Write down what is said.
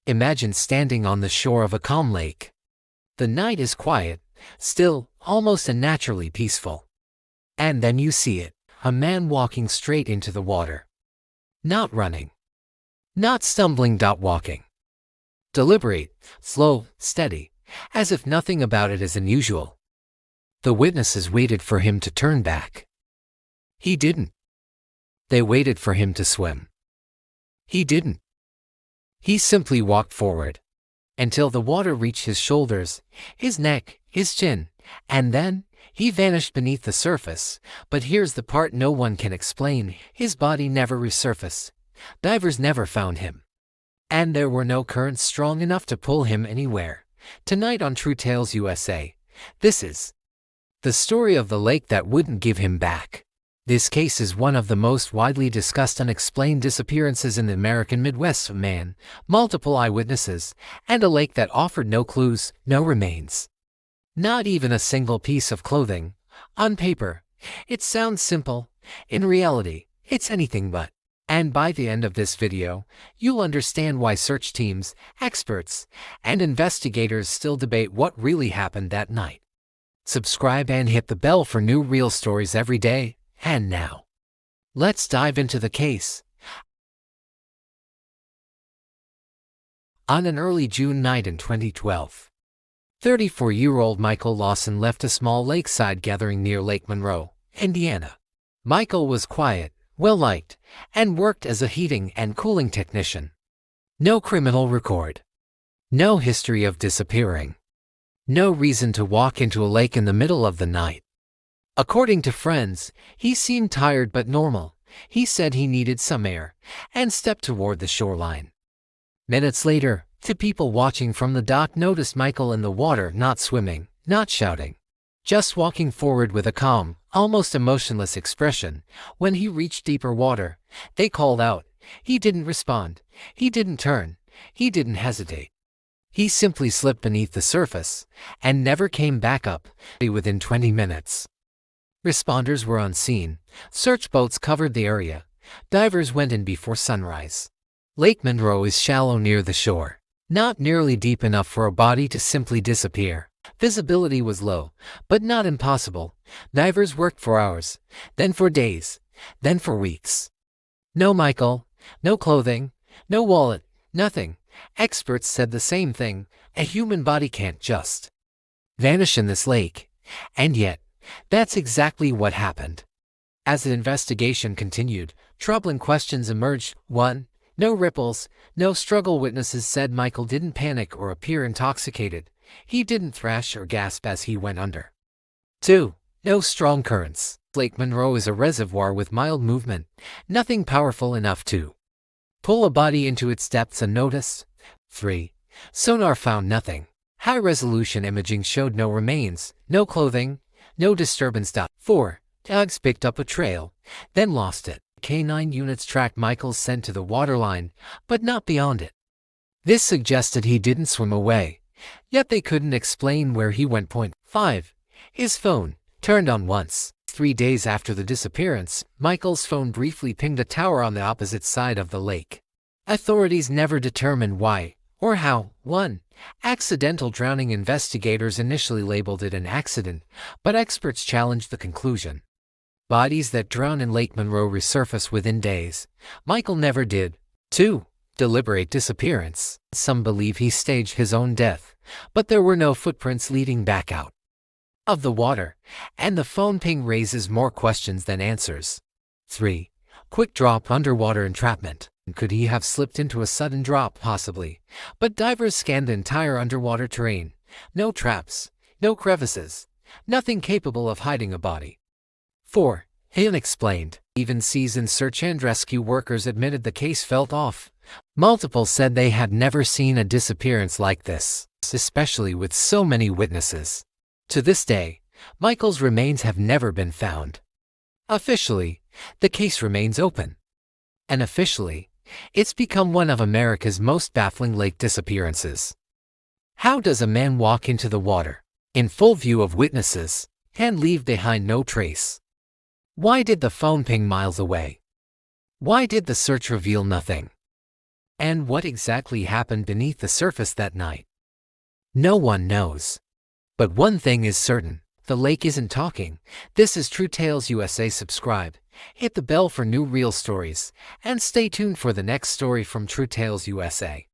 Imagine standing on the shore of a calm lake. The night is quiet, still, almost unnaturally peaceful. And then you see it, a man walking straight into the water. Not running. Not stumbling. Walking. Deliberate, slow, steady, as if nothing about it is unusual. The witnesses waited for him to turn back. He didn't. They waited for him to swim. He didn't. He simply walked forward, until the water reached his shoulders, his neck, his chin, and then he vanished beneath the surface. But here's the part no one can explain: his body never resurfaced. Divers never found him. And there were no currents strong enough to pull him anywhere. Tonight on True Tales USA, this is the story of the lake that wouldn't give him back. This case is one of the most widely discussed unexplained disappearances in the American Midwest. A man, multiple eyewitnesses, and a lake that offered no clues, no remains. Not even a single piece of clothing. On paper, it sounds simple. In reality, it's anything but. And by the end of this video, you'll understand why search teams, experts, and investigators still debate what really happened that night. Subscribe and hit the bell for new real stories every day. And now, let's dive into the case. On an early June night in 2012, 34-year-old Michael Lawson left a small lakeside gathering near Lake Monroe, Indiana. Michael was quiet, well-liked, and worked as a heating and cooling technician. No criminal record. No history of disappearing. No reason to walk into a lake in the middle of the night. According to friends, he seemed tired but normal. He said he needed some air, and stepped toward the shoreline. Minutes later, two people watching from the dock noticed Michael in the water, not swimming, not shouting, just walking forward with a calm, almost emotionless expression. When he reached deeper water, they called out. He didn't respond. He didn't turn. He didn't hesitate. He simply slipped beneath the surface and never came back up. Within 20 minutes, responders were on scene. Search boats covered the area. Divers went in before sunrise. Lake Monroe is shallow near the shore, not nearly deep enough for a body to simply disappear. Visibility was low, but not impossible. Divers worked for hours, then for days, then for weeks. No Michael, no clothing, no wallet, nothing. Experts said the same thing. A human body can't just vanish in this lake. And yet, that's exactly what happened. As the investigation continued, troubling questions emerged. 1. No ripples, no struggle. Witnesses said Michael didn't panic or appear intoxicated. He didn't thrash or gasp as he went under. 2. No strong currents. Lake Monroe is a reservoir with mild movement, nothing powerful enough to pull a body into its depths unnoticed. 3. Sonar found nothing. High-resolution imaging showed no remains, no clothing, no disturbance. 4. Dogs picked up a trail, then lost it. K9 units tracked Michael's scent to the waterline, but not beyond it. This suggested he didn't swim away, yet they couldn't explain where he went. 5. His phone turned on once. 3 days after the disappearance, Michael's phone briefly pinged a tower on the opposite side of the lake. Authorities never determined why or how. 1. Accidental drowning. Investigators initially labeled it an accident, but experts challenged the conclusion. Bodies that drown in Lake Monroe resurface within days. Michael never did. 2. Deliberate disappearance. Some believe he staged his own death, but there were no footprints leading back out of the water, and the phone ping raises more questions than answers. 3. Quick drop. Underwater entrapment. Could he have slipped into a sudden drop? Possibly, but divers scanned the entire underwater terrain. No traps, no crevices, nothing capable of hiding a body. 4. Unexplained. Even seasoned search and rescue workers admitted the case felt off. Multiple said they had never seen a disappearance like this, especially with so many witnesses. To this day, Michael's remains have never been found. Officially, the case remains open. And officially, it's become one of America's most baffling lake disappearances. How does a man walk into the water, in full view of witnesses, and leave behind no trace? Why did the phone ping miles away? Why did the search reveal nothing? And what exactly happened beneath the surface that night? No one knows. But one thing is certain, the lake isn't talking. This is True Tales USA. Subscribe, hit the bell for new real stories, and stay tuned for the next story from True Tales USA.